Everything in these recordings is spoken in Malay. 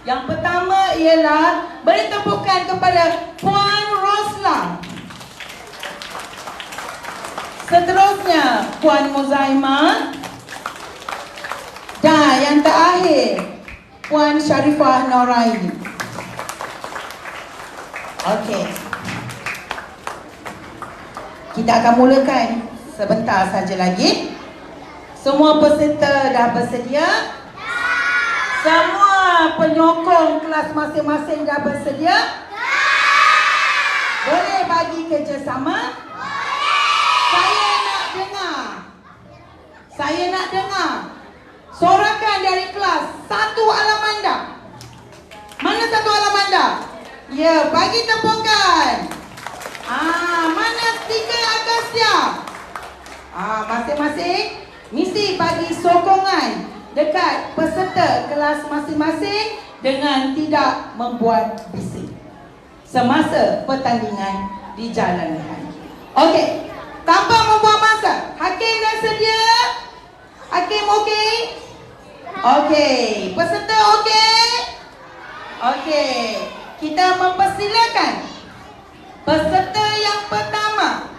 Yang pertama ialah beri tepukan kepada Puan Rosla. Seterusnya Puan Muzaimah. Dan yang terakhir Puan Sharifah Noraini. Okey. Kita akan mulakan sebentar saja lagi. Semua peserta dah bersedia? Semua penyokong kelas masing-masing dah bersedia? Boleh bagi kerjasama? Saya nak dengar. Saya nak dengar sorakan dari kelas satu Alamanda. Mana satu Alamanda? Ya, bagi tepukan. Mana stiker Akasia? Masing-masing mesti bagi sokongan dekat peserta kelas masing-masing dengan tidak membuat bising semasa pertandingan dijalankan. Okey, tanpa membuang masa, hakim dah sedia? Hakim okey? Okey, peserta okey? Okey, kita mempersilakan peserta yang pertama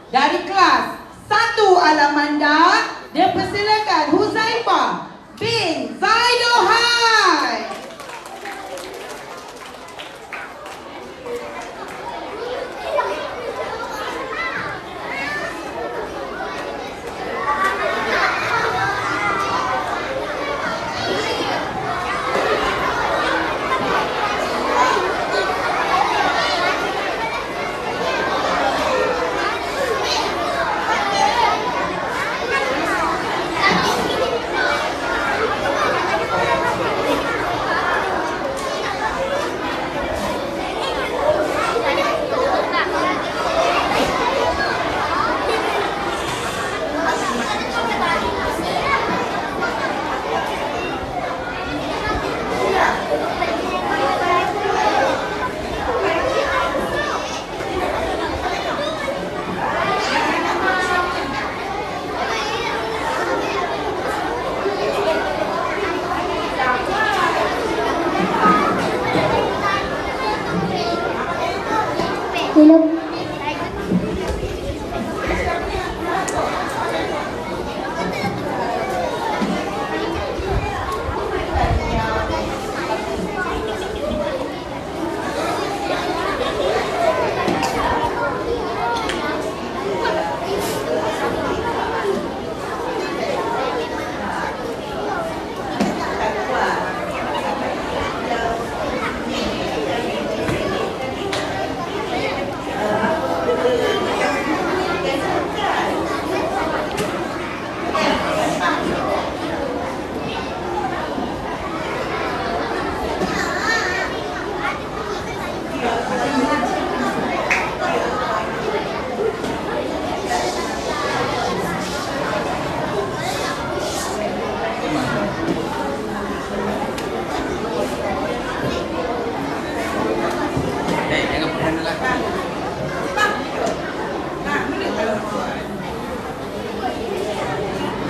dari kelas 1 Alamanda. Dia persilakan Huzaifah bin Zaidohai.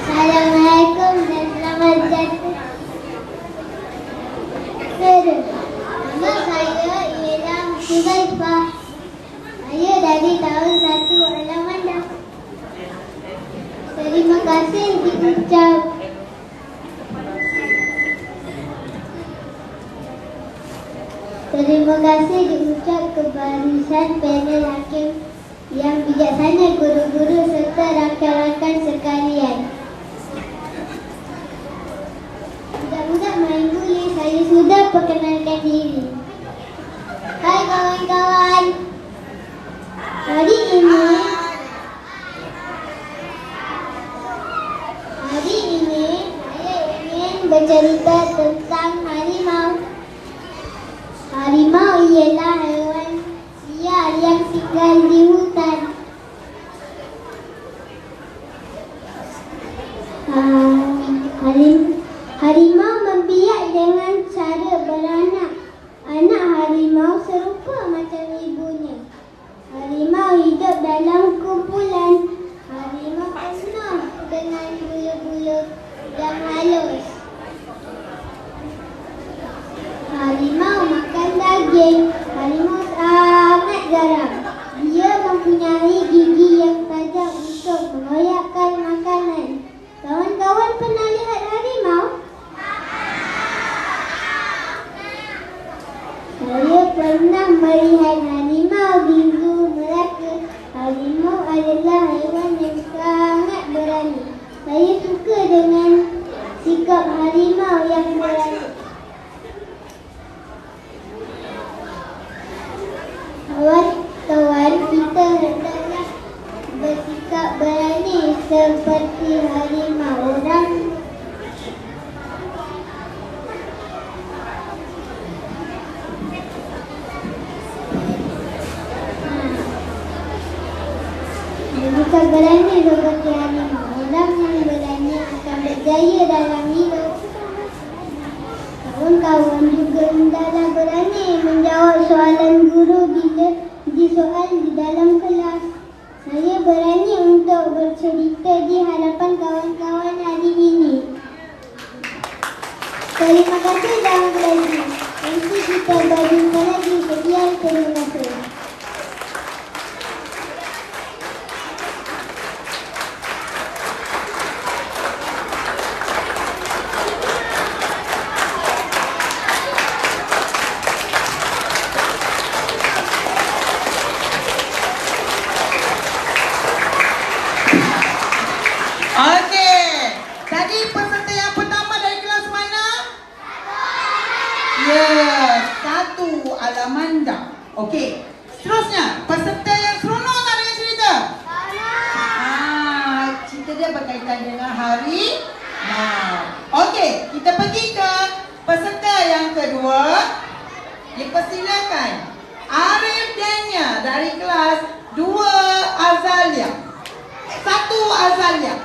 Assalamualaikum dan selamat datang. Nama saya ialah Huzaifah. Saya dari tahun 1 Alamanda. Terima kasih diucap. Terima kasih diucap ke barisan panel hakim yang bijaksana, guru-guru serta rakan-rakan sekalian. Budak-budak main boleh, saya sudah perkenalkan diri. Hai kawan-kawan. Hari ini saya ingin bercerita tentang harimau. Harimau ialah haiwan liar yang tinggal di hutan. Harimau membiak dengan cara beranak. Anak harimau serupa macam ibunya. Harimau hidup dalam kumpulan. Harimau penuh dengan bulu-bulu yang halus. anjing. Harimau sangat garang. Dia mempunyai gigi yang tajam untuk mengoyakkan makanan. Kawan-kawan pernah lihat harimau? Saya pernah melihat harimau di Zoo Melaka. Harimau adalah haiwan yang sangat berani. Saya suka dengan sikap harimau yang berani. Kawan-kawan, kita hendaklah bersikap berani seperti harimau. Orang bersikap berani seperti harimau. Orang yang berani akan berjaya dalam hidup. Kawan-kawan juga hendaklah berani menjawab soalan guru bila disoal di dalam kelas. Saya berani untuk bercerita di hadapan kawan-kawan hari ini. Terima kasih dan belajar. Nanti kita berjumpa lagi. Sekian, terima kasih. Okey. Tadi peserta yang pertama dari kelas mana? Ya, satu Alamanda. Okey. Seterusnya, peserta yang seronok tak dengan cerita? Cerita dia berkaitan dengan hari. Okey, kita pergi ke peserta yang kedua. Dipersilakan Arif Dania dari kelas 2 Azalia. 1 Azalia.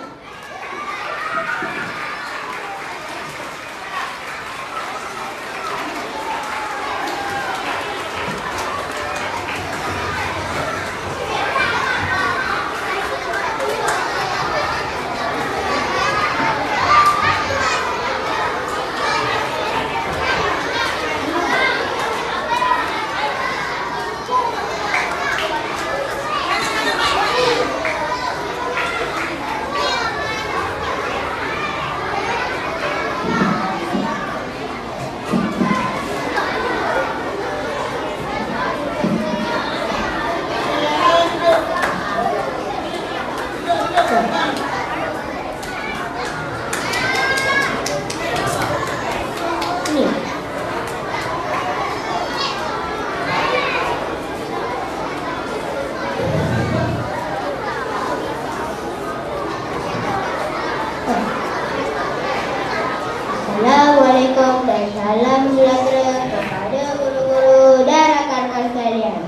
Assalamualaikum dan salam sejahtera kepada guru-guru dan rakan-rakan sekalian.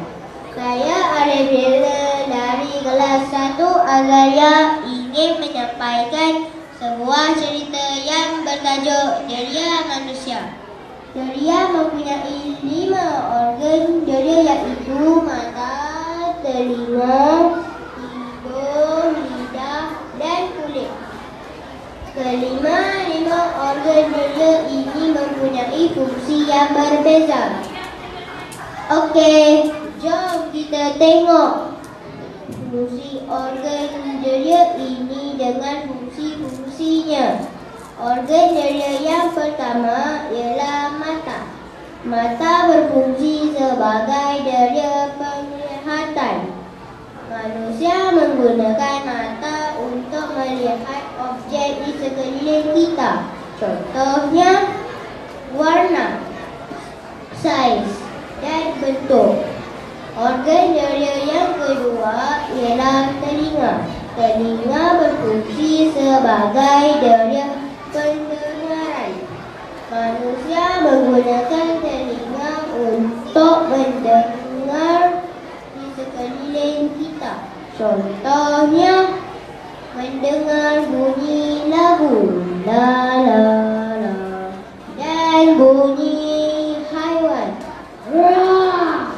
Saya Arif Dania dari kelas 1 Azalia ingin menyampaikan sebuah cerita yang bertajuk Deria Manusia. Deria mempunyai 5 organ deria iaitu mata, telinga, hidung, lidah dan kulit. Kelima organ deria ini mempunyai fungsi yang berbeza. Okey, jom kita tengok fungsi organ deria ini dengan fungsi-fungsinya. Organ deria yang pertama ialah mata. Mata berfungsi sebagai deria penglihatan. Manusia menggunakan mata untuk melihat objek di sekeliling kita. Contohnya, warna, saiz dan bentuk. Organ deria yang kedua ialah telinga. Telinga berfungsi sebagai deria pendengaran. Manusia menggunakan telinga untuk mendengar di sekeliling kita. Contohnya, mendengar bunyi lagu la la la dan bunyi haiwan. Rah.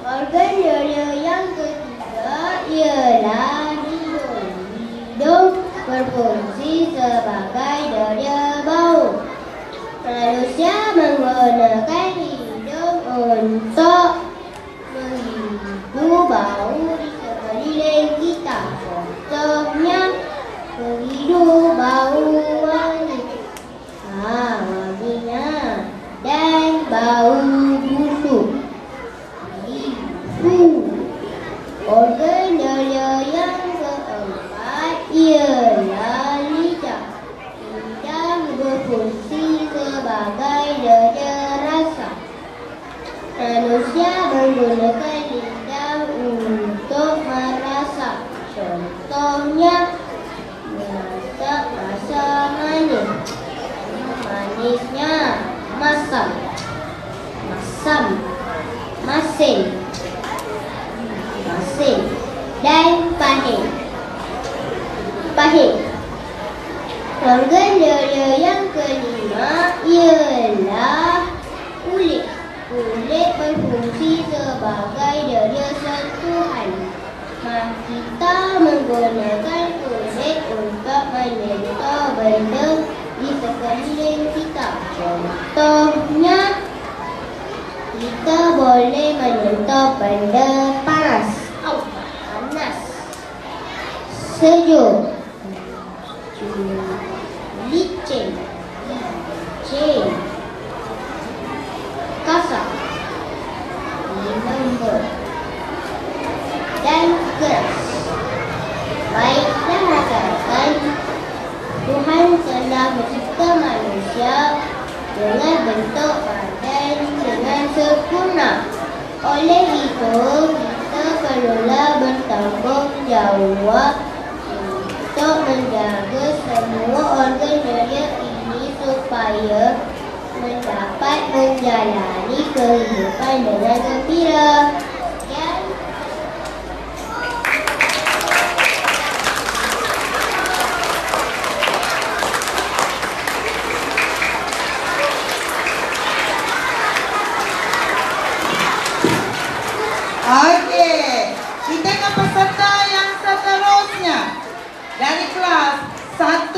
Organ deria yang ketiga ialah hidung. Hidung berfungsi sebagai deria bau. Manusia menggunakan hidung untuk menghidu bau di sekeliling kita. Contohnya menghidu bau wangi, wanginya, dan bau busuk. Organ dada yang keempat ialah lidah. Lidah berfungsi sebagai dada rasa. Manusia menggunakan lidah untuk merasa. Contohnya merasa rasa manis. Manisnya masam, masin, dan pahit. Organ dada yang kelima ialah kulit. Kulit berfungsi sebagai dada sentuhan. Kita menggunakan kulit untuk menyentuh benda di sekeliling kita. Contohnya, kita boleh menyentuh benda panas, sejuk, licin, kasar, lembut, dan keras. Baiklah rakan-rakan, Tuhan telah mencipta manusia dengan bentuk badan dengan sempurna. Oleh itu, kita perlulah bertanggungjawab untuk menjaga semua organ dada ini supaya mendapat menjalani kehidupan dengan gembira. Okey, kita ke peserta yang seterusnya. Dari kelas 1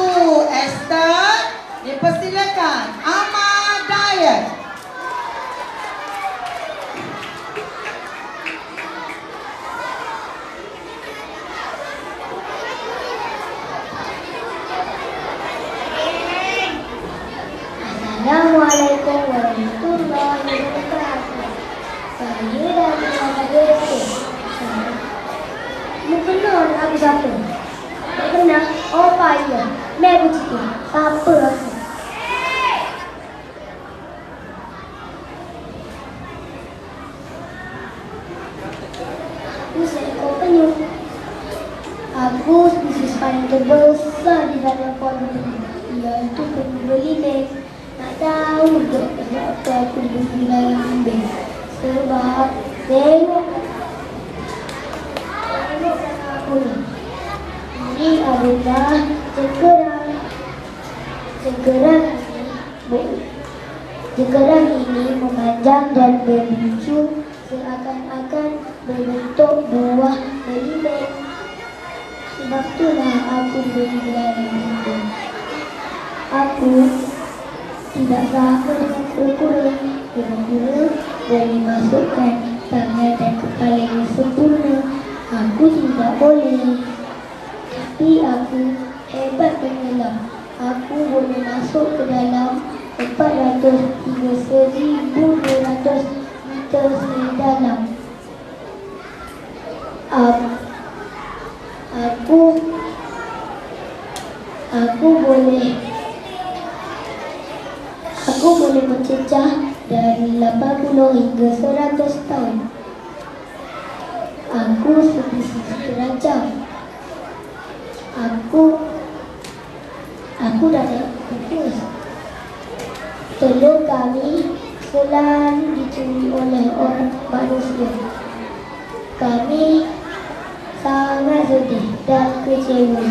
Esther, dipersilakan Ahmad Dayat. Assalamualaikum warahmatullahi wabarakatuh. Saya dari Malaysia. Kenal aku siapa? Tak kenal? Oh payah. Mai aku cerita. Apa aku? Aku seekor penyu. Aku spesies paling terbesar di dalam pondok ini. Iaitu penyu berlimbing. Tak tahu ke kenapa aku diberi dalam limbing. Sebab tengok aku ni. Ini adalah cekerang ini memanjang dan berbicu seakan-akan berbentuk buah belimbing. Sebab itulah aku beri dalam limbing. Aku tidak sama dengan ukuran. Bila boleh masukkan tangan dan kepala yang sempurna, aku tidak boleh. Tapi aku hebat menyelam. Aku boleh masuk ke dalam 400 hingga 1,200 meter sedalam. Aku boleh mencecah dari 80 hingga 100 tahun. Aku spesies terancam. Aku dah fokus. Telur kami selalu dicuri oleh orang manusia. Kami sangat sedih dan kecewa.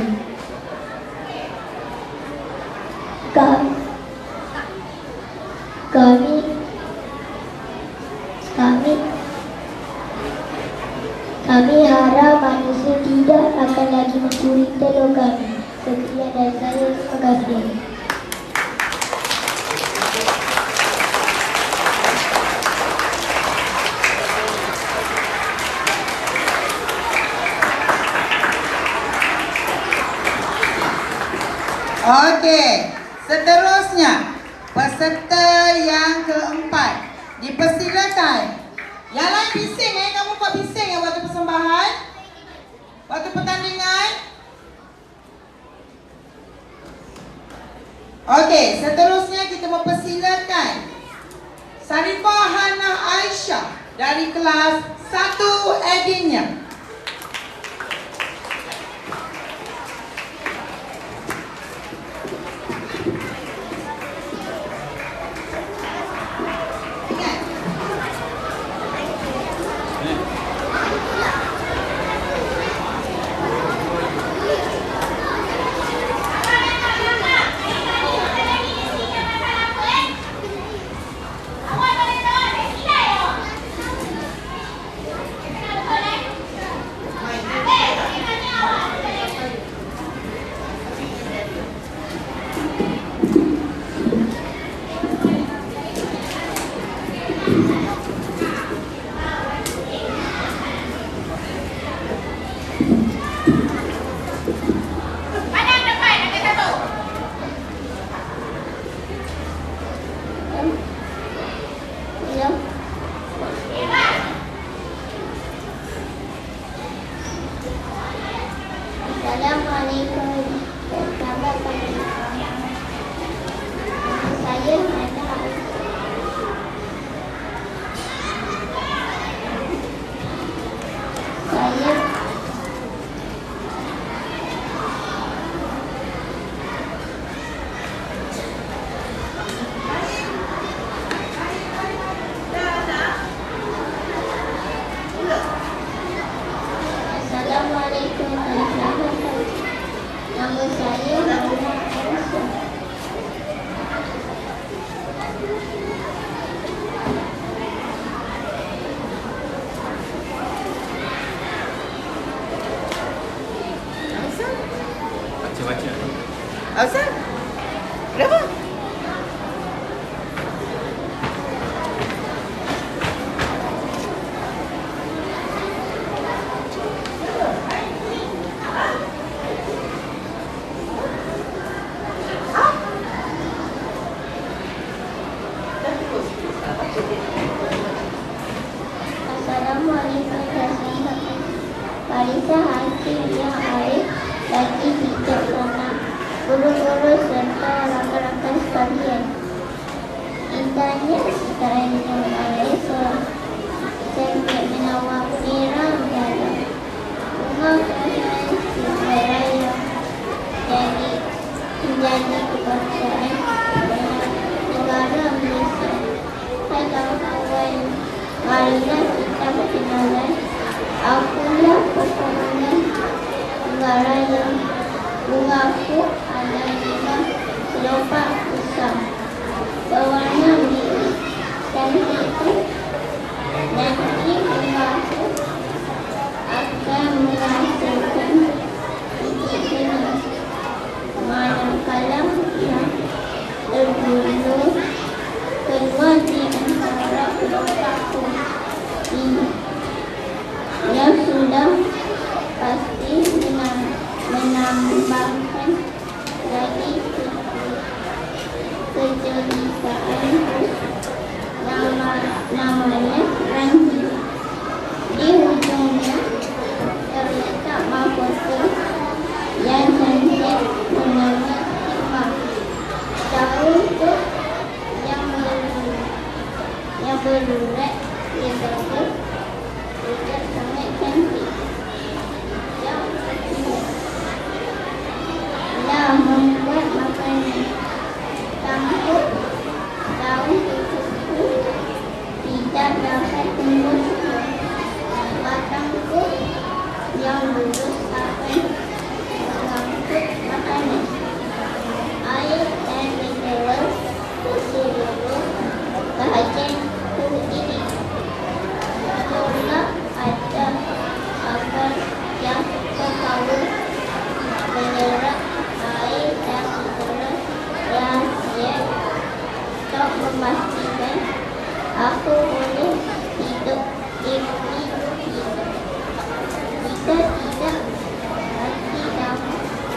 Kami harap manusia tidak akan lagi mencuri telur kami. Sekian dari saya, terima kasih. Yang lain bising kamu buat bising waktu persembahan? Waktu pertandingan? Okey, seterusnya kita mempersilakan Sarifah Hana Aisyah dari kelas 1 Adinnya. Assalamualaikum. Selamat pagi. Saya Hana Aisyah. Assalamualaikum warahmatullahi wabarakatuh. Nama saya Hana Aisyah. Baca-baca. Asal? Berapa? Assalamualaikum warahmatullahi Barisan Hakim yang arif lagi bijaksana, guru-guru serta rakan-rakan sekalian. Indahnya Indonesia Malaysia, sempit menawar merah dalam bunga kemasan raya jadi menjadi kepercayaan negara Malaysia. Hai kawan-kawan, marilah kita berkenalan. Akulah pemenang negara yang bungaku ada 5 kelopak besar berwarna biru cantik. Nanti bungaku akan menghasilkan titik ini. Manakala yang terbunuh kedua di antara kelopakku ini yang sudah pasti menambahkan lagi keceritaan namanya ranting. Di ujungnya terletak mahkota yang cantik bernama hikmah. Daun itu yang berurat lebar juga sangat cantik. Yang ketiga adalah membuat makanan. Tangkuk daun itu tidak dapat tumbuh. Batangku yang lurus akan mengangkut makanan. Air dan mineral seluruh bahagian tubuh ini. Seolah ada akar yang terkawal menyerap air dan mineral rahasia untuk memastikan aku boleh hidup di bumi ini. Jika tidak, nanti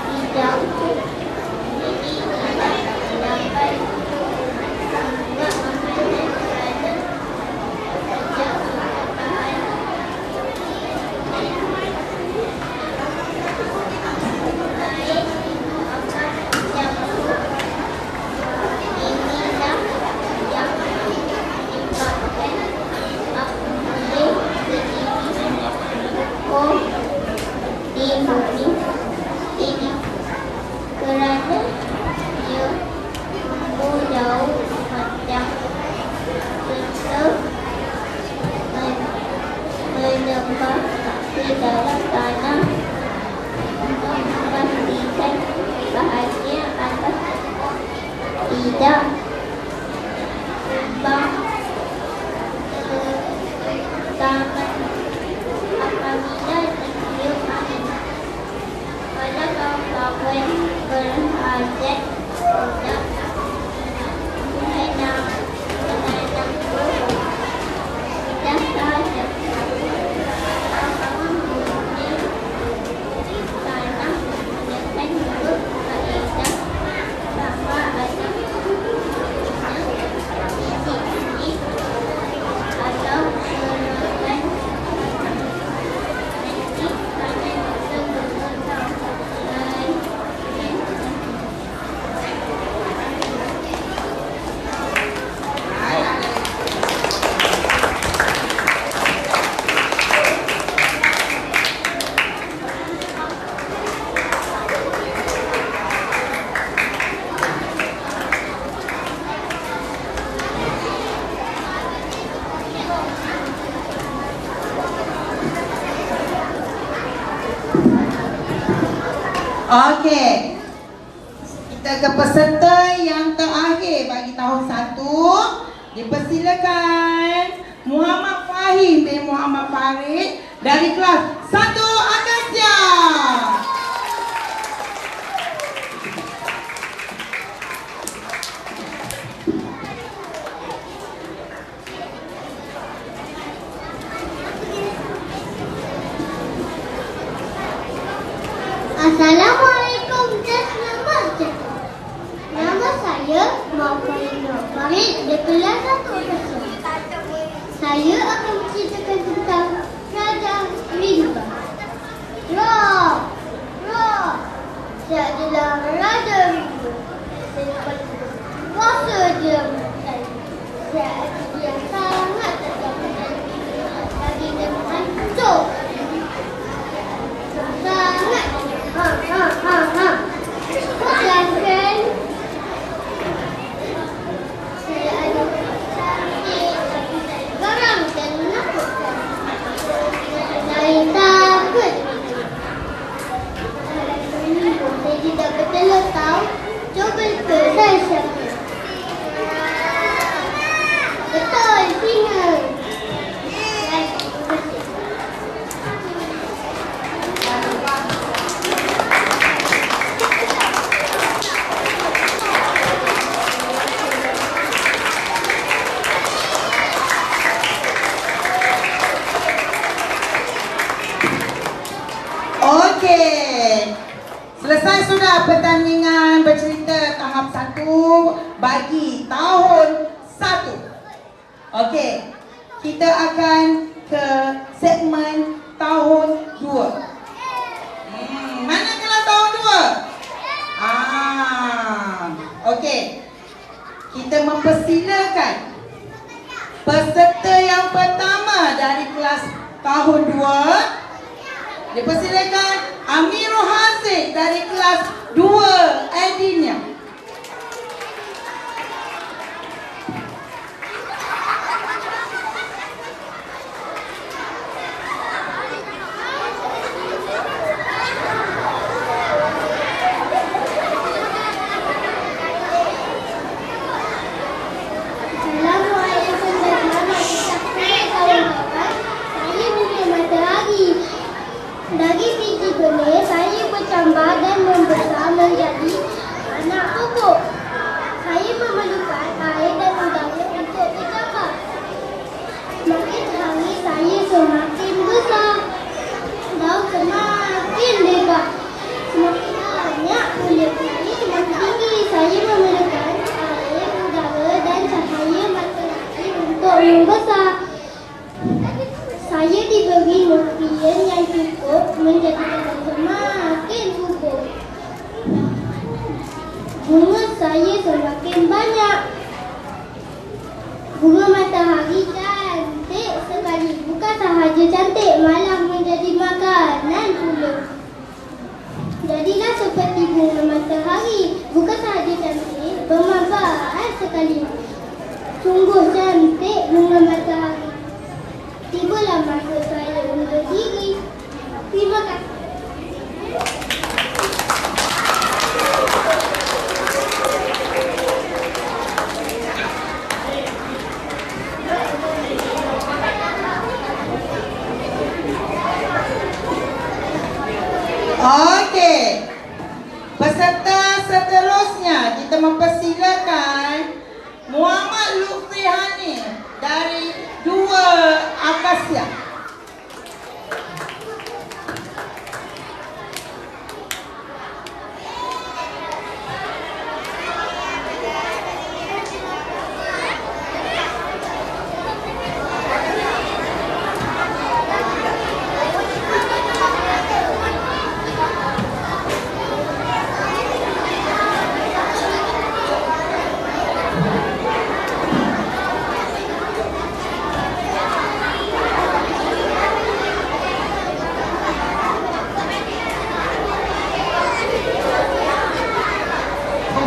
hidupku ini tidak dapat membuat makanan kerana sejak Okey. Kita ke peserta yang terakhir bagi tahun 1. Dipersilakan Muhammad Fahim bin Muhammad Farid dari kelas 1 Akasia. Assalamualaikum dan selamat datang. Nama saya Muhammad Farid dari kelas 1 Akasia. Saya akan menceritakan tentang Raja Rimba. Saya adalah Raja Rimba. Saya paling berkuasa di dalam saya. Saya adalah yang sangat tajam lagi dan hancur. Sangat Sedangkan saya ada cantik tapi saya garang dan menakutkan. Saya takut. Saya tidak betul tahu. Cuba ke saya siapa. Betul, singa. Okey. Selesai sudah pertandingan bercerita tahap 1 bagi tahun 1. Okey. Kita akan ke segmen tahun 2. Mana kelas tahun 2? Okey. Kita mempersilakan peserta yang pertama dari kelas tahun 2. Dipersilakan Amirul Haziq dari kelas 2 Adinia. Assalamualaikum dan selamat datang kawan-kawan. Saya Mulia Matahari. Dari biji benih, saya bertambah dan membesar menjadi anak pokok. Saya memerlukan air dan udara untuk berjaga. Makin hari saya semakin besar. Daun semakin lebar. Semakin banyak kulit-kulit semakin tinggi. Saya memerlukan air, udara dan cahaya matahari untuk membesar. Saya diberi nutrien yang cukup menjadikan semakin subur. Bunga saya semakin banyak. Bunga matahari cantik sekali. Bukan sahaja cantik, malah menjadi makanan pula. Jadilah seperti bunga matahari. Bukan sahaja cantik, bermanfaat sekali. Sungguh cantik bunga matahari. Tibalah masa saya undur diri. Terima kasih. Okey. Peserta seterusnya kita mempersilakan Muhammad Lutfi Hani dari 2 Akasia.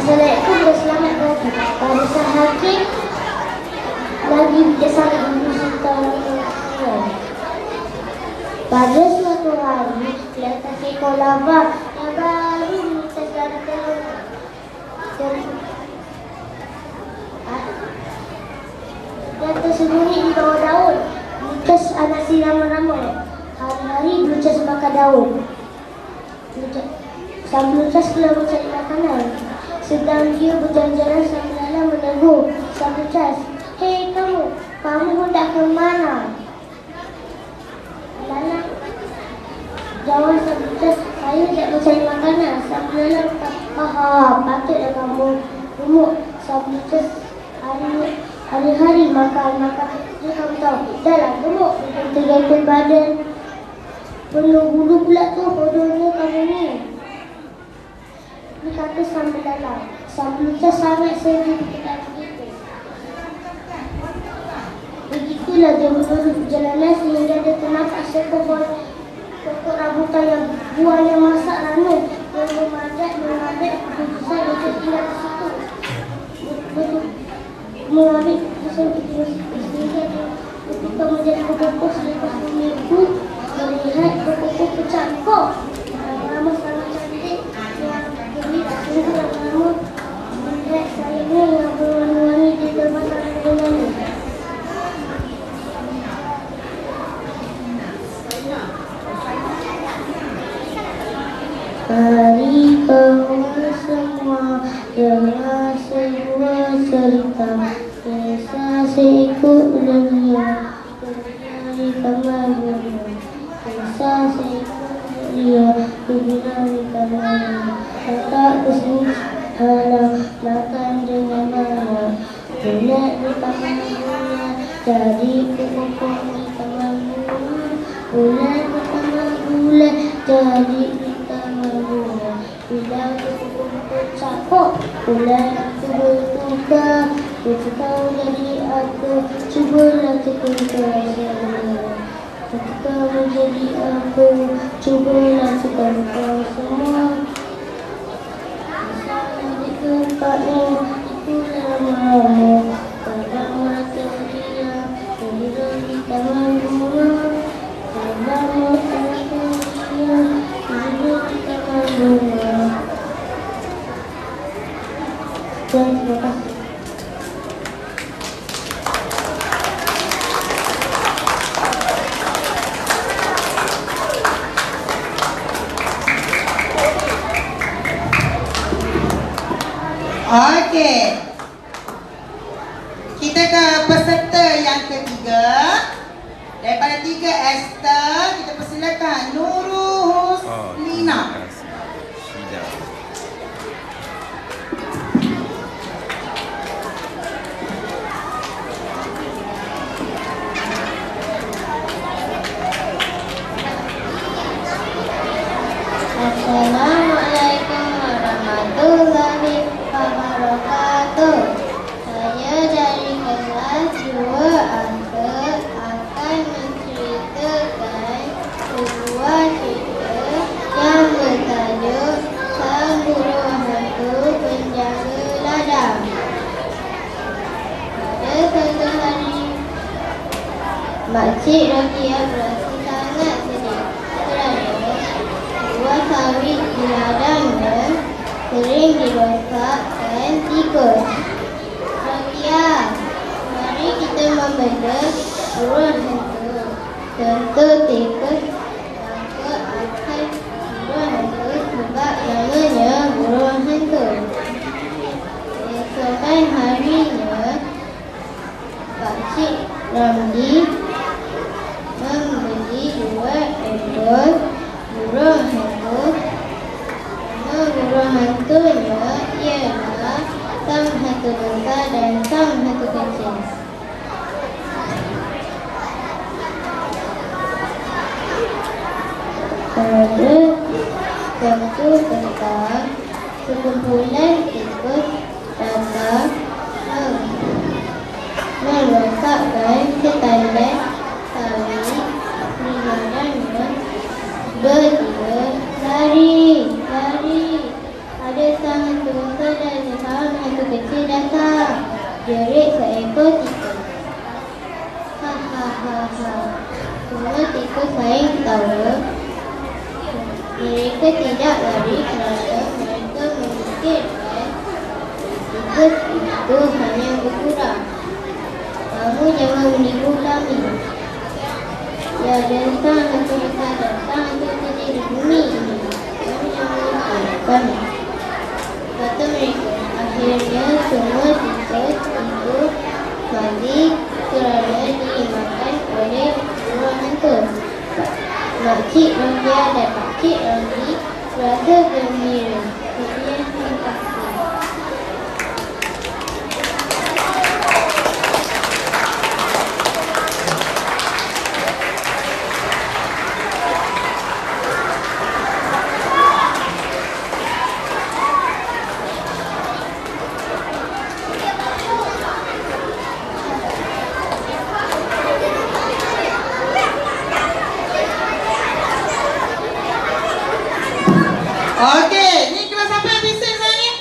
Assalamualaikum dan selamat datang. Pada sahaja lagi bersama Ibu Sultan Muhammad. Pada suatu hari, letak seekor lava yang baru yang tersembunyi di bawah daun. Blucas anak si ramai-ramai. Hari-hari Blucas makan daun. Sang Blucas telah mencari makanan. Sedang dia berjalan-jalan sambil lalang menegur sang Blucas. Hei kamu hendak ke mana? Lalang jawab sang Blucas, saya hendak mencari makanan. Sang lalang tak faham, patutlah kamu gemuk. Sang Blucas hari-hari makan. Dia kamu tahu, dahlah gemuk, gantung badan. Penuh bulu pula tu, bodohnya kamu ni. Dia kata sambil lalang. Sang Blucas sangat sedih ketika begitu. Begitulah dia menurut perjalanan sehingga dia ternampak seekor rambutan yang buahnya masak ranum. Dia memanjat keputusan untuk tinggal di situ. Mengambil keputusan sehingga dia ketika menjadi pokok selepas memikul melihat pokok bercampur. Lama-lama sangat cantik yang terlihat sungguh lama-lama melihat sayapnya yang berwarna-warni di terbang dengannya. Mari kamu semua dengar sebuah cerita kisah seekor belia dari kamar belia. Kisah seekor belia dari kamar belia. Kakak kesini halang makan dengan banyak. Bulat di kamar belia jadi pokok di kamar belia. Bulat di kamar bulat jadi bila aku capok, bulan aku bertukar. Bertukar menjadi aku, cubalah tukar Bertukar menjadi aku, cubalah tukar semua. Misalnya di tempatnya, itulah lama. Pada mata dia, bila di taman rumah. Pada mata dia, bila di taman rumah. Terima kasih. Okey. Kita ke peserta yang ketiga. Daripada 3 Esther, kita persilakan Nurul Huslina. Assalamualaikum warahmatullahi wabarakatuh. Saya dari kelas 2 akan menceritakan sebuah cerita yang bertajuk Sang Burung Hantu Penjaga Ladang. Pada suatu hari, Makcik Rokia berasa sangat sedih kerana buah sawit di ladangnya sering dirosakkan tikus. Rokia, mari kita membela burung hantu. Tentu tikus sangka akan burung hantu sebab namanya burung hantu. Esokan harinya, Pakcik Ramli membeli 2 ekor burung hantu. Nama burung hantunya ialah Sang Hantu Besar dan Sang Hantu Kecil. Pada suatu petang, sekumpulan tikus datang merosakkan setandai sawit di ladangnya. Bertiga, lari. Ada sang hantu besar dan sang hantu kecil datang. Jerit seekor tikus. Ha. Semua tikus saling ketawa. Mereka tidak lari kerana mereka memikirkan tikus itu hanya berkurang. Kamu jangan kami. Ya datang untuk kita datang untuk menjadi bumi ini. Kami yang memiliki kami. Kata mereka, akhirnya semua tikus itu mati kerana dimakan oleh orang hantu. Makcik Rodia dan Pakcik Rodi rasa gembira. Kemudian terima kasih. Okey, ni kelas apa yang bising sekarang ni?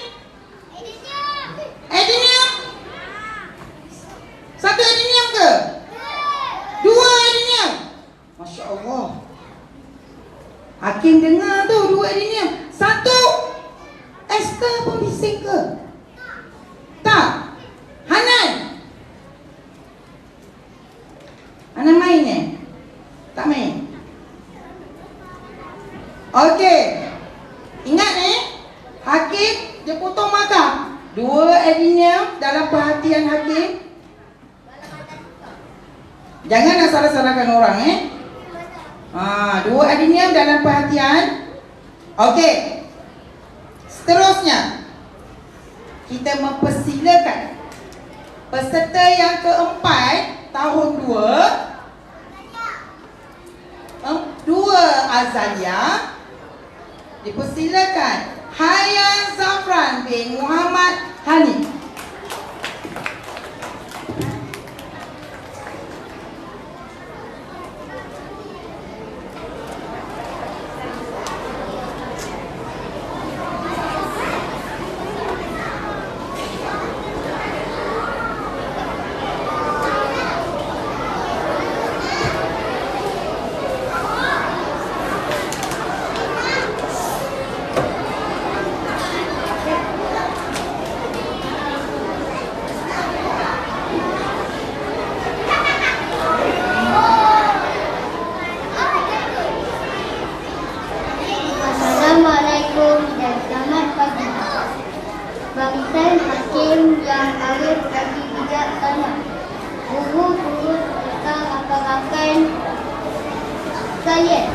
Adenium. Satu adenium ke? Dua adenium. Masya Allah. Hakim dengar tu dua adenium. Satu Esther pun bising ke? Tak. Hanan. Hanan main eh? Tak main. Okey. Ingat Hakim dia potong markah. Dua adenium dalam perhatian Hakim. Jangan nak salah-salahkan orang dua adenium dalam perhatian. Okey. Seterusnya kita mempersilakan peserta yang keempat tahun 2 Azalia. Dipersilakan Hayyan Zafran bin Muhammad Hani. Assalamualaikum dan selamat pagi. Bangsa Hakim yang arif lagi bijaksana. Guru-guru serta rakan-rakan sekalian.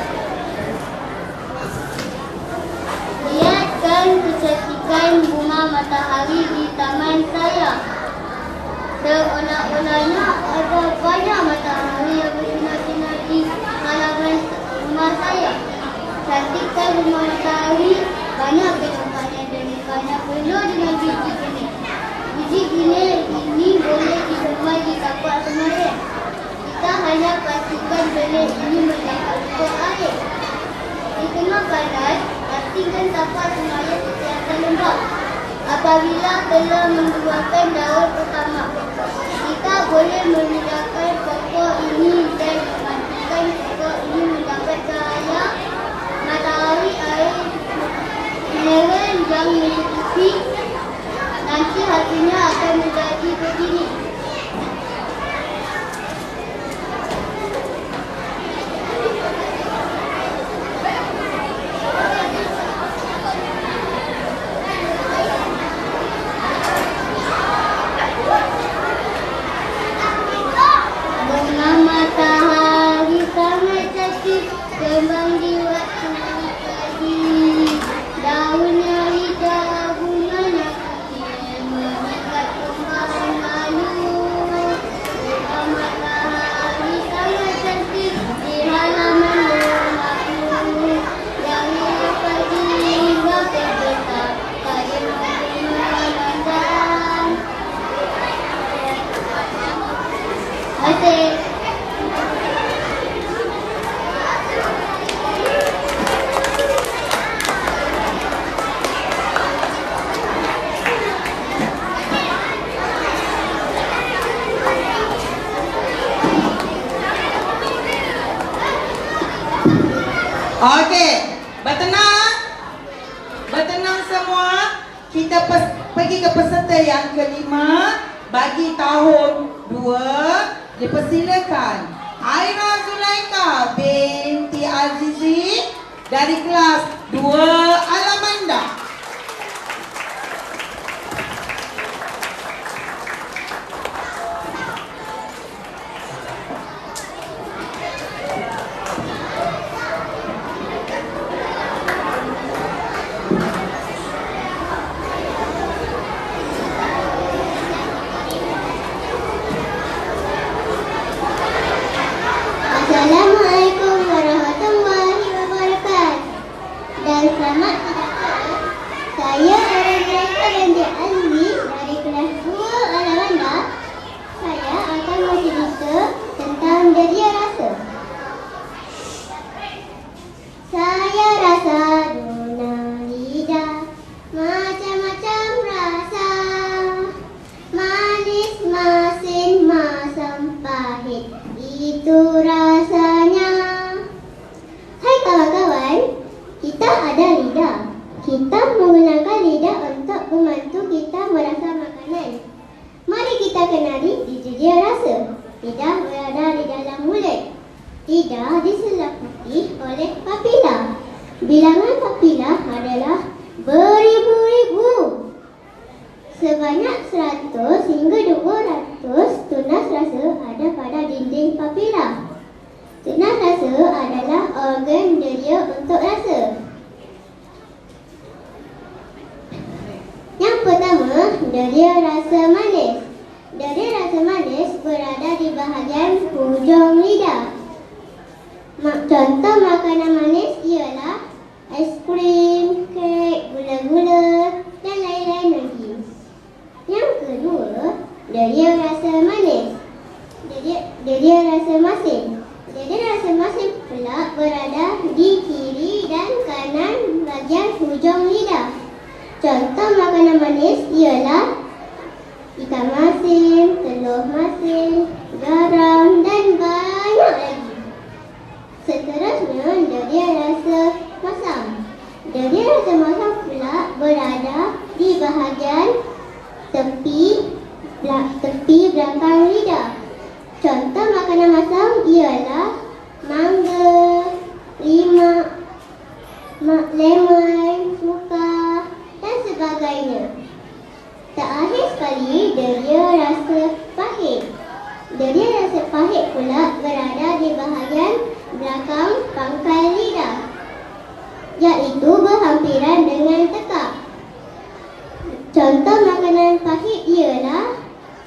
Lihatkan kecantikan bunga matahari di taman saya. Seolah-olahnya ada banyak matahari yang bersinar-sinar di halaman rumah saya. Cantikkan rumah matahari, banyak kehidupannya dan ikannya penuh dengan biji benih. Biji benih ini boleh dijumpai di tapak semaya. Kita hanya pastikan benih ini mendapat cukup air. Di tengah panas, pastikan tapak semaya sentiasa lembab. Apabila telah mengeluarkan daun pertama, kita boleh memindahkan pokok ini dan memastikan pokok ini mendapat cahaya matahari air mineral yang mencukupi. Nanti hasilnya akan menjadi begini. Bunga matahari sangat cantik kembang di waktu pagi. Daunnya hijau, bunganya putih, mengikat kembang malu. Bunga matahari sangat cantik di halaman rumahku. Dari pagi hingga petang, saya memandang. Asyik. Okey, bertenang. Bertenang semua. Kita pergi ke peserta yang kelima bagi tahun 2 Dipersilakan Aira Zulaika binti Azizi dari kelas 2 Alamanda. Assalamualaikum warahmatullahi wabarakatuh. Dan selamat datang. Saya Aira Zulaika binti Azizi dari kelas 2 Alamanda. Saya akan bercerita tentang deria rasa. Saya rasa guna lidah, macam-macam rasa. Manis, masin, masam, pahit, itu rasanya. Hai kawan-kawan, kita ada lidah. Kita menggunakan lidah untuk membantu kita merasa makanan. Mari kita kenali deria rasa. Lidah berada di dalam mulut. Lidah diselimuti oleh papila. Bilangan papila adalah beribu-ribu. Sebanyak 100 hingga 200 tunas rasa ada pada dinding papila. Tunas rasa adalah organ deria untuk rasa. Yang pertama, deria rasa manis. Deria rasa manis berada di bahagian hujung lidah. Contoh makanan manis ialah aiskrim, kek, gula-gula dan lain-lain lagi. Yang kedua, deria rasa manis. Deria rasa masin. Deria rasa masin pula berada di kiri dan kanan bahagian hujung lidah. Contoh makanan manis ialah ikan masin, telur masin, garam dan banyak lagi. Seterusnya, deria rasa masam. Deria rasa masam pula berada di bahagian tepi belakang lidah. Contoh makanan masam ialah mangga, lemon, cuka dan sebagainya. Terakhir sekali, deria rasa pahit. Deria rasa pahit pula berada di bahagian belakang pangkal lidah, iaitu berhampiran dengan tekak. Contoh makanan pahit ialah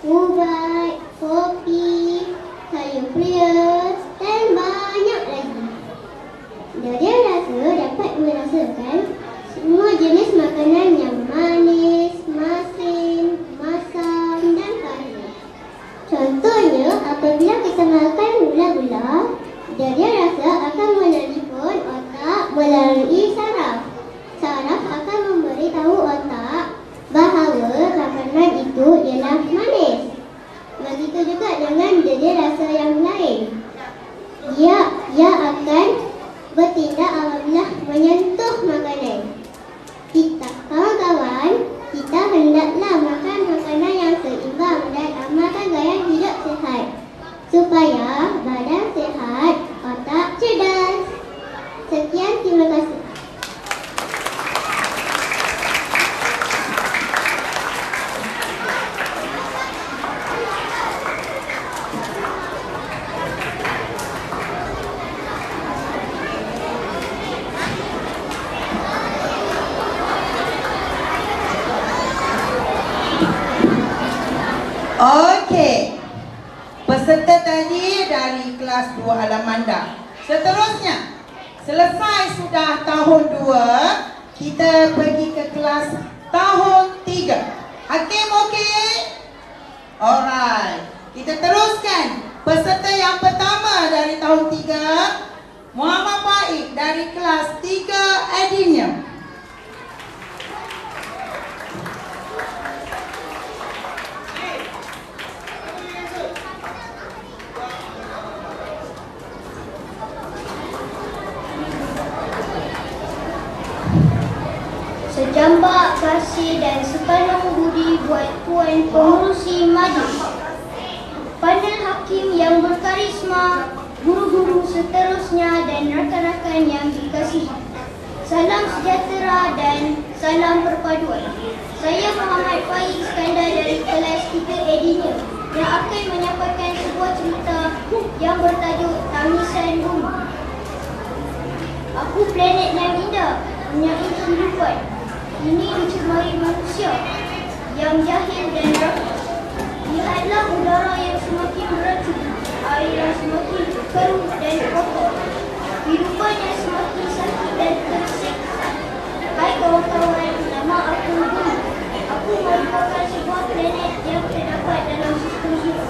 ubat, kopi, sayur krius dan banyak lagi. Deria rasa dapat merasakan semua jenis makanan yang manis, masin, masam dan pahit. Contohnya, apabila kita makan gula-gula, deria rasa akan menelpon otak melalui saraf. Saraf akan memberitahu otak bahawa makanan itu ialah manis. Begitu juga dengan deria rasa yang lain. Ia akan bertindak apabila menyentuh makanan. Kawan-kawan, kita hendaklah makan makanan yang seimbang dan amalkan gaya hidup sihat supaya badan sihat, otak cerdas. Sekian, terima kasih. Okey. Peserta tadi dari kelas 2 Alamanda. Seterusnya, selesai sudah tahun 2, kita pergi ke kelas tahun 3. Hakim okey? Alright. Kita teruskan. Peserta yang pertama dari tahun 3, Muhammad Faik dari kelas 3 Adinium. Sejambak kasih dan sepenuh budi buat Puan Pengurusi Majlis, panel hakim yang Risma, guru-guru seterusnya dan rakan-rakan yang dikasihi. Salam sejahtera dan salam perpaduan. Saya Muhammad Faiz Iskandar dari kelas 3 Edina yang akan menyampaikan sebuah cerita yang bertajuk Tangisan Bumi. Aku planet yang indah, mempunyai kehidupan. Ini dicemari manusia yang jahil dan rakus. Lihatlah udara yang semakin beracun, air yang semakin keruh dan kotor, kehidupan yang semakin sakit dan tersiksa. Hai kawan-kawan, nama aku Bumi. Aku merupakan sebuah planet yang terdapat dalam sistem hidup.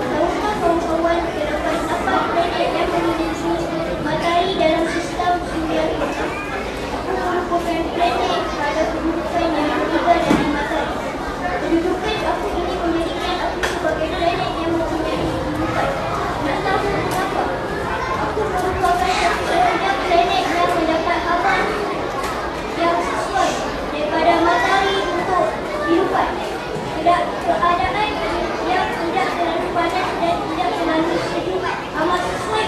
Tahukah kawan-kawan terdapat 8 planet yang mengelilingi matahari dalam sistem suria kita? Aku merupakan planet pada kedudukan yang berbeza dari matahari. Kedudukan aku ini menjadikan aku sebagai planet yang mempunyai kehidupan. Nak tahu kenapa? Aku merupakan satu-satunya planet yang mendapat awan yang sesuai daripada matahari untuk kehidupan. Keadaan yang tidak terlalu panas dan tidak terlalu sejuk amat sesuai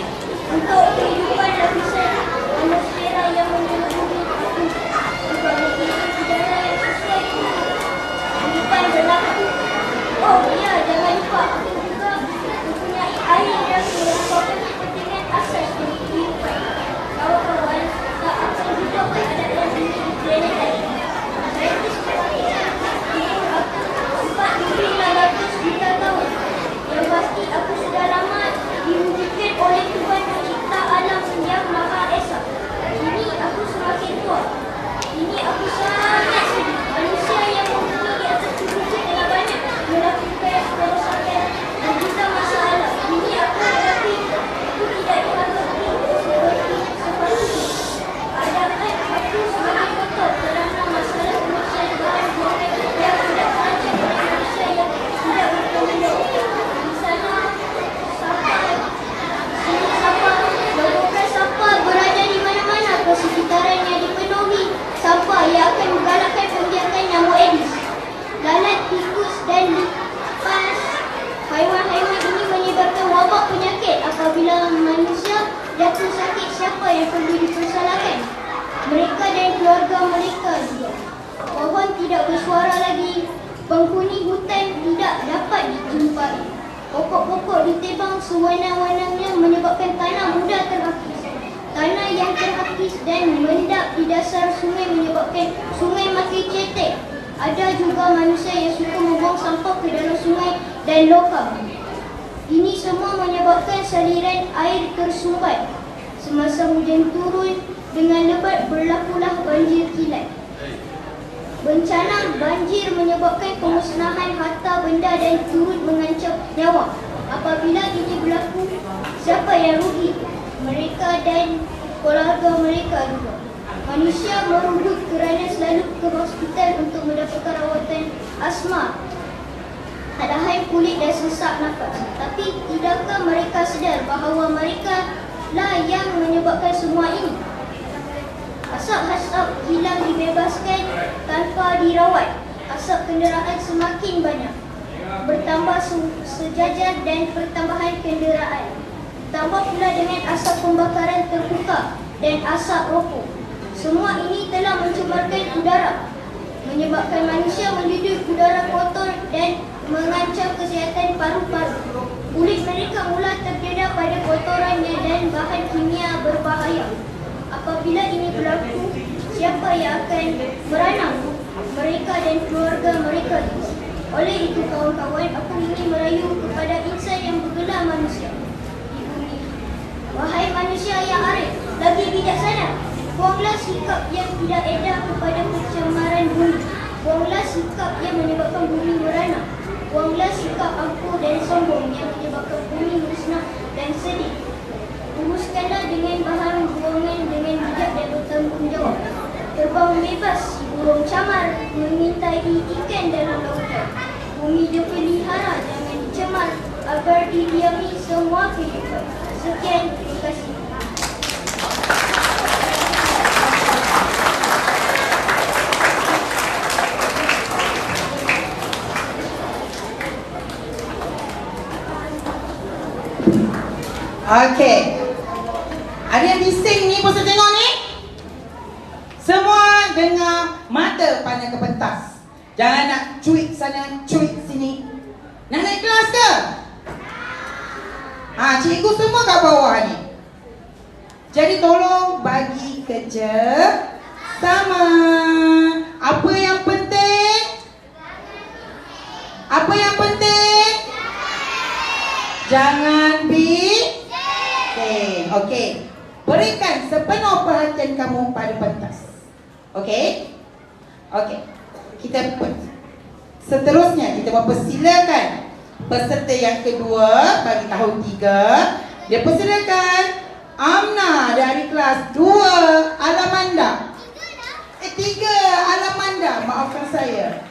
untuk kehidupan lapisan atmosfera yang menyelimuti bumi. Juga memiliki udara yang sesuai untuk kehidupan berlaku. Oh ya, jangan lupa aku juga mempunyai air yang merupakan kepentingan asas untuk kehidupan. Kawan-kawan, tak akan juga keadaan ini di planet lain. Saintis mengatakan akan 4,900 juta tahun. Yang pasti aku sudah lama diwujudkan oleh Tuhan pencipta alam yang Maha Esa. Kini aku semakin tua. Ini aku sangat sedih. Manusia yang mempunyai di atas bumi telah banyak melakukan kerosakan dan juga masalah. Kini aku tetapi aku tidak dianggap seperti sepatutnya. Adakah aku semakin kotor kerana masalah kemasan bahan buangan yang tidak terancam oleh manusia yang tidak bertanggung jawab. Di sana sampah, bongkaran sampah berada di mana-mana. Persekitarannya dipenuhi sampah yang akan menggalakkan pembiakan nyamuk Aedes, lalat, tikus dan lipas. Haiwan-haiwan ini menyebabkan wabak penyakit. Apabila manusia jatuh sakit, siapa yang perlu dipersalahkan? Mereka dan keluarga mereka juga. Pohon tidak bersuara lagi. Penghuni hutan tidak dapat dijumpai. Pokok-pokok ditebang sewenang-wenangnya menyebabkan tanah mudah terhakis. Tanah yang terhakis dan mendap di dasar sungai menyebabkan sungai makin cetek. Ada juga manusia yang suka membuang sampah ke dalam sungai dan lokam. Ini semua menyebabkan saliran air tersumbat. Semasa hujan turun dengan lebat, berlakulah banjir kilat. Bencana banjir menyebabkan pemusnahan harta benda dan turut mengancam nyawa. Apabila ini berlaku, siapa yang rugi? Mereka dan keluarga mereka juga. Manusia merundut kerana selalu ke hospital untuk mendapatkan rawatan asma, hadahan kulit dan sesak nafas. Tapi tidakkah mereka sedar bahawa mereka lah yang menyebabkan semua ini? Asap-asap hilang dibebaskan tanpa dirawat. Asap kenderaan semakin banyak. Bertambah sejajar dan pertambahan kenderaan. Tambah pula dengan asap pembakaran terbuka dan asap rokok. Semua ini telah mencemarkan udara, menyebabkan manusia menjadi udara kotor dan mengancam kesihatan paru-paru. Kulit mereka mula terdedah pada kotorannya dan bahan kimia berbahaya. Apabila ini berlaku, siapa yang akan beranang? Mereka dan keluarga mereka. Oleh itu kawan-kawan, aku ingin merayu kepada insan yang bergelar manusia di bumi. Wahai manusia yang arif, lagi bijaksana, buanglah sikap yang tidak edah kepada pencemaran bumi. Buanglah sikap yang menyebabkan bumi merana. Buanglah sikap angkuh dan sombong yang menyebabkan bumi musnah dan sedih. Uruskanlah dengan bahan buangan dengan bijak dan bertanggungjawab. Terbang bebas si burung camar mengintai ikan dalam lautan. Bumi dipelihara, jangan dicemar agar didiami semua kehidupan. Sekian, terima kasih. Okey. Ada yang bising ni pasal tengok ni? Semua dengar, mata pandang ke pentas. Jangan nak cuit sana, cuit sini. Nak naik kelas ke? Cikgu semua kat bawah ni. Jadi tolong bagi kerja sama. Apa yang penting? Apa yang penting? Jangan bising. Okey. Berikan sepenuh perhatian kamu pada pentas. Okey? Okey. Seterusnya kita mempersilakan peserta yang kedua bagi tahun 3. Dia persilakan Amna dari kelas 2 Alamanda. 3 Alamanda, maafkan saya.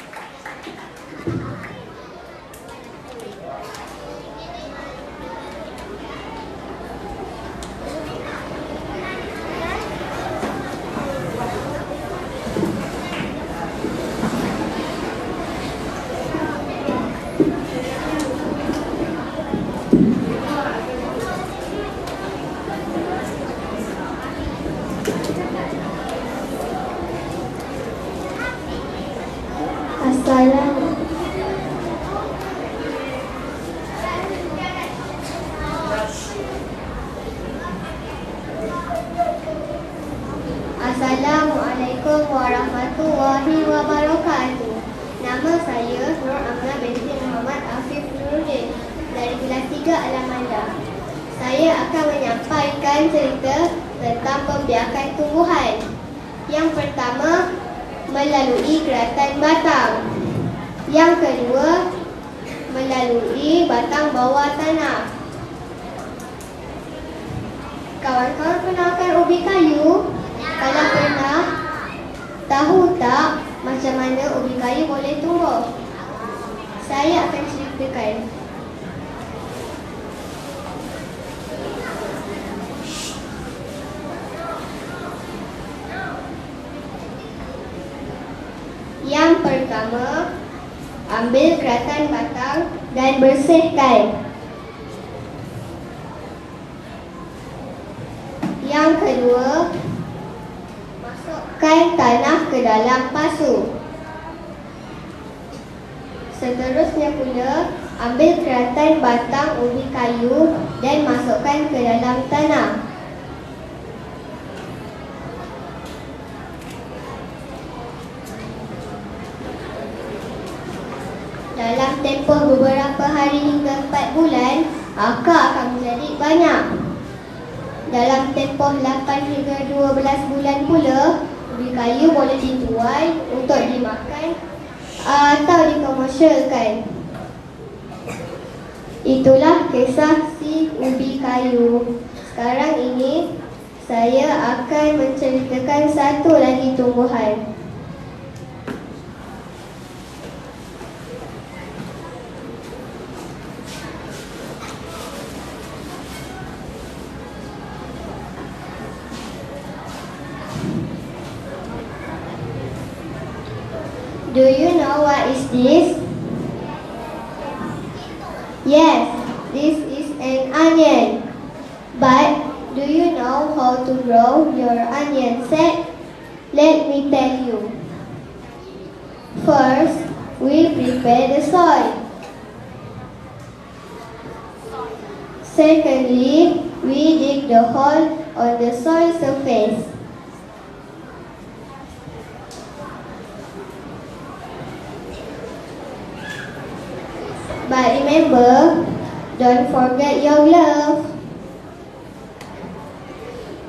Assalamualaikum warahmatullahi wabarakatuh. Nama saya Nur Amna binti Muhammad Afif Nuruddin dari kelas 3 Alamanda. Saya akan menyampaikan cerita tentang pembiakan tumbuhan. Yang pertama, melalui keratan batang. Yang kedua, melalui batang bawah tanah. Kawan-kawan kenalkan ubi kayu? Kalau pernah, tahu tak macam mana ubi kayu boleh tumbuh? Saya akan ceritakan. Yang pertama, ambil keratan batang dan bersihkan. Yang kedua, masukkan tanah ke dalam pasu. Seterusnya pula, ambil keratan batang ubi kayu dan masukkan ke dalam tanah. Dalam tempoh beberapa hari hingga 4 bulan, akar akan menjadi banyak. Dalam tempoh 8 hingga 12 bulan pula, ubi kayu boleh dituai untuk dimakan atau dikomersialkan. Itulah kisah si ubi kayu. Sekarang ini, saya akan menceritakan satu lagi tumbuhan. Do you know what is this? Yes, this is an onion. But do you know how to grow your onion set? Let me tell you. First, we prepare the soil. Secondly, we dig the hole on the soil surface. But remember, don't forget your glove.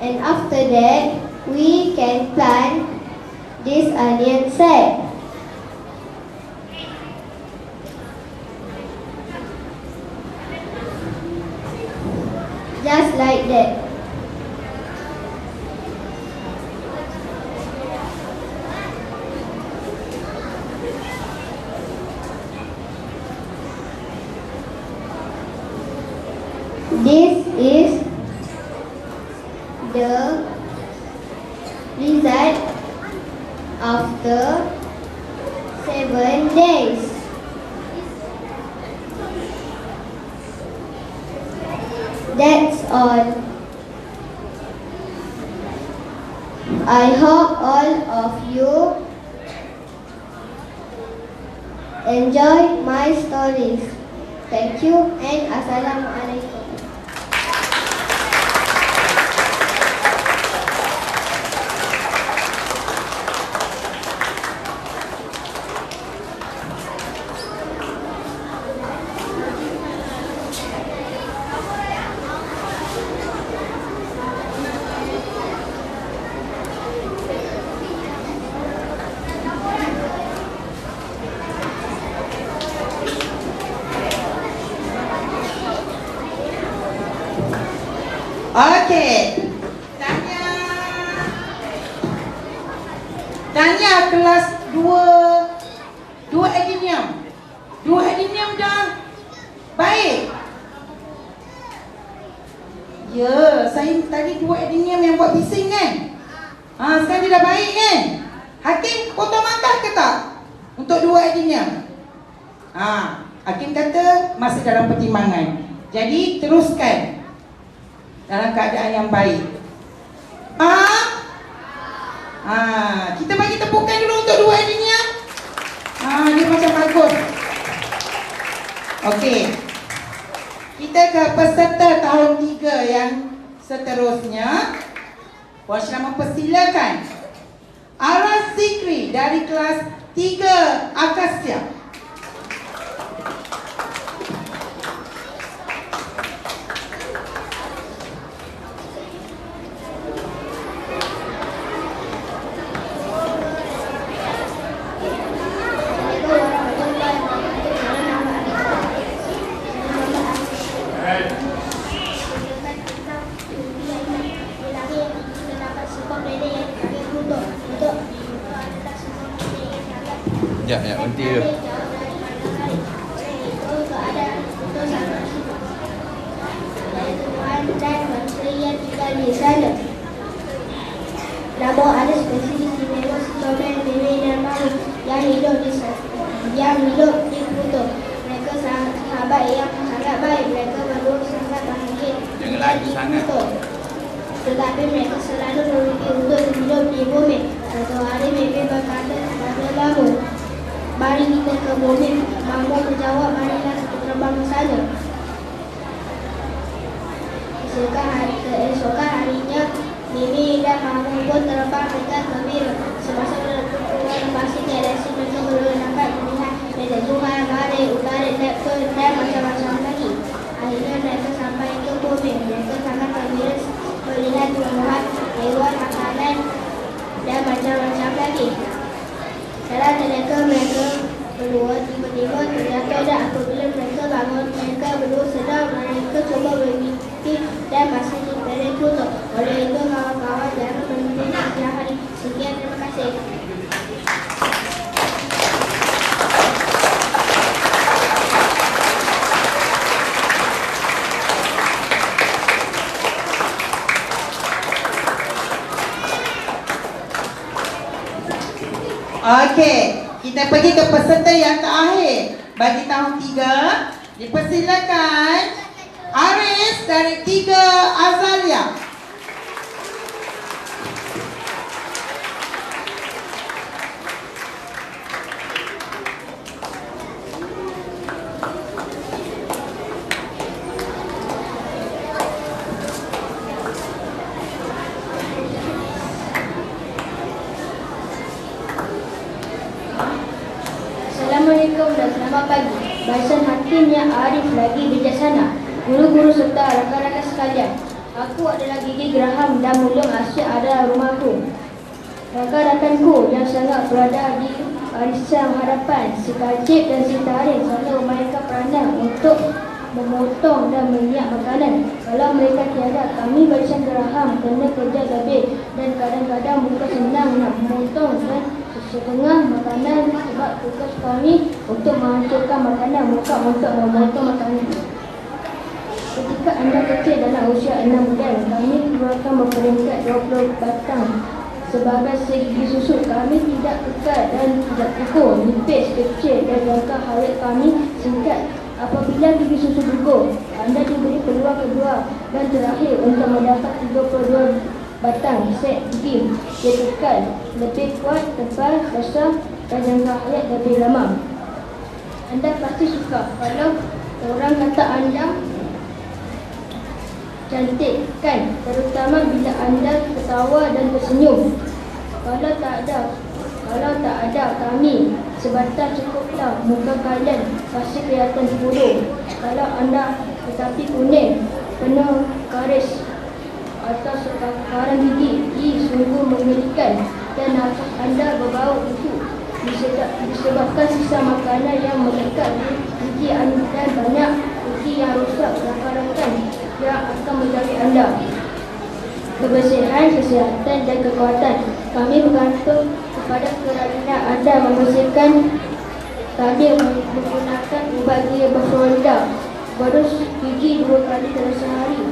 And after that, we can plant this onion set. Just like that. This is the result after 7 days. That's all. I hope all of you enjoy my stories. Thank you and Assalamualaikum. Okey. Tanya kelas 2 adenium. 2 adenium dah baik. Ya, saya tadi 2 adenium yang buat bising kan. Sekarang dia dah baik kan. Hakim potong markah ke tak untuk 2 adenium? Hakim kata masih dalam pertimbangan. Jadi teruskan dalam keadaan yang baik. Kita bagi tepukan dulu untuk 2 adenium. Dia macam bagus. Okey. Kita ke peserta tahun 3 yang seterusnya. Puan Syah mempersilakan Aras Zikri dari kelas 3 Akasia. Ya, nanti Namun ada spesies istimewa comel, bebek dan mahu yang hidup di Pluto. Mereka sahabat yang sangat baik. Mereka berdua sangat bahagia di Pluto. Tetapi mereka selalu bermimpi untuk hidup di bumi. Satu hari mereka berkata kepada Mamu, mari kita ke bumi. Mamu menjawab, marilah kita terbang ke sana. Keesokan harinya, Mimi dan Mamu pun terbang dengan gembira. Semasa berkeluar pasir galaksi, mereka berdua dapat melihat planet Tuhan, Mars, Utara, Neptun dan macam-macam lagi. Akhirnya mereka sampai ke bumi. Mereka sangat gembira melihat tumbuhan, hewan, makanan dan macam-macam lagi. Dalam mereka berdua tiba-tiba terjatuh dan apabila mereka bangun, mereka berdua sedang mereka cuba bermimpi dan masih di planet Pluto. Oleh itu kawan-kawan jangan bermimpi di siang hari. Sekian, terima kasih. Okey, kita pergi ke peserta yang terakhir bagi tahun 3. Dipersilakan Aris dari 3 Azalia. Assalamualaikum dan selamat pagi. Barisan hakim yang arif lagi bijaksana, guru-guru serta rakan-rakan sekalian. Aku adalah Gigi Graham dan Mulung Asia adalah rumahku. Rakan-rakanku yang sangat berada di barisan hadapan, si Kajib dan si Tarik selalu memainkan peranan untuk memotong dan menyiap makanan. Kalau mereka tiada, kami barisan Graham kena kerja lebih dan kadang-kadang bukan senang nak memotong dan setengah makanan sebab tugas kami untuk menghancurkan makanan, bukan untuk memotong makanan. Ketika anda kecil dalam usia 6 bulan, kami keluarkan berperingkat 20 batang sebagai segi susu. Kami tidak kekal dan tidak pukul, nipis kecil dan jangka hayat kami singkat. Apabila gigi susu gugur, anda diberi peluang kedua Dan terakhir, untuk mendapat 32 batang set game, dia kekal lebih kuat, tebal, besar dan jangka hayat lebih lama. Anda pasti suka kalau orang kata anda cantik, kan? Terutama bila anda ketawa dan tersenyum. Kalau tak ada kami sebatas cukuplah muka kalian pasti kelihatan bodoh. Kalau anda tetapi kuning, penuh garis atau sekaran gigi, sungguh mengerikan. Dan nafas anda berbau itu disebabkan sisa makanan yang melekat di gigi anda dan banyak gigi yang rosak rakan-rakan yang akan menjadi anda. Kebersihan, kesihatan dan kekuatan kami bergantung kepada kerajaan anda membersihkan tadi menggunakan ubat gigi berflorida. Berus gigi 2 kali dalam sehari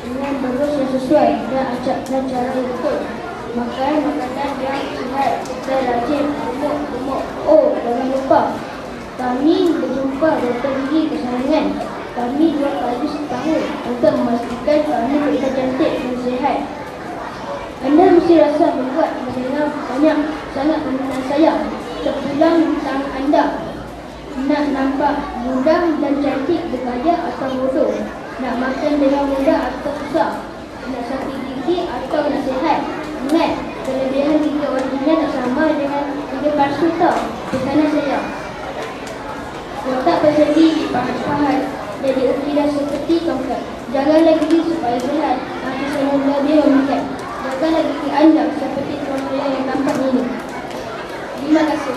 dengan berus yang sesuai dan cara yang betul. Makan makanan yang sihat dan rajin gemuk. Oh, jangan lupa kami berjumpa doktor gigi kesayangan kami 2 kali setahun untuk memastikan kami tetap cantik dan sihat. Anda mesti rasa membuat mendengar sangat peminat saya. Terpulang tangan anda. Nak nampak mudah dan cantik, bergaya atau bodoh? Nak makan dengan mudah atau susah? Nak sakit gigi atau nak sihat? Ingat, kelebihan gigi original tak sama dengan gigi palsu tau. Di sana saya. Kotak persegi dipahat-pahat jadi ukiran seperti tongkat. Janganlah gigi supaya sihat, nanti saya lebih memikat. Janganlah gigi anda seperti tuan saya yang tampak ini. Terima kasih.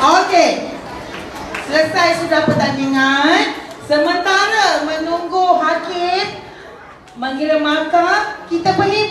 Okey. Selesai sudah pertandingan. Sementara menunggu hakim mengira markah, kita pergi